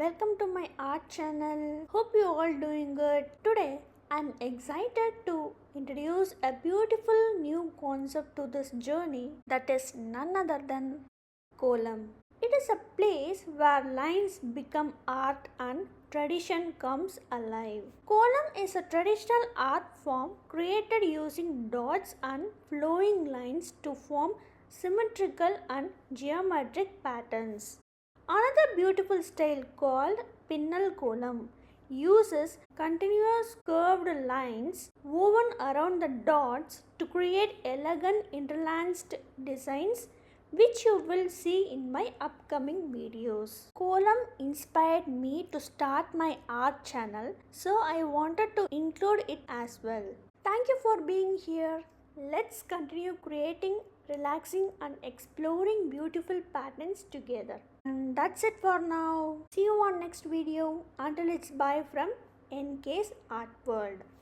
welcome to my art channel. Hope you all doing good. Today I'm excited to introduce a beautiful new concept to this journey that is none other than Kolam. It is a place where lines become art and tradition comes alive. Kolam is a traditional art form created using dots and flowing lines to form symmetrical and geometric patterns. Another beautiful style called pinnal kolam uses continuous curved lines woven around the dots to create elegant interlaced designs which you will see in my upcoming videos. Kolam inspired me to start my art channel, so I wanted to include it as well. Thank you for being here. Let's continue creating, relaxing and exploring beautiful patterns together. And that's it for now. See you on next video. Until it's bye from NK's Art World.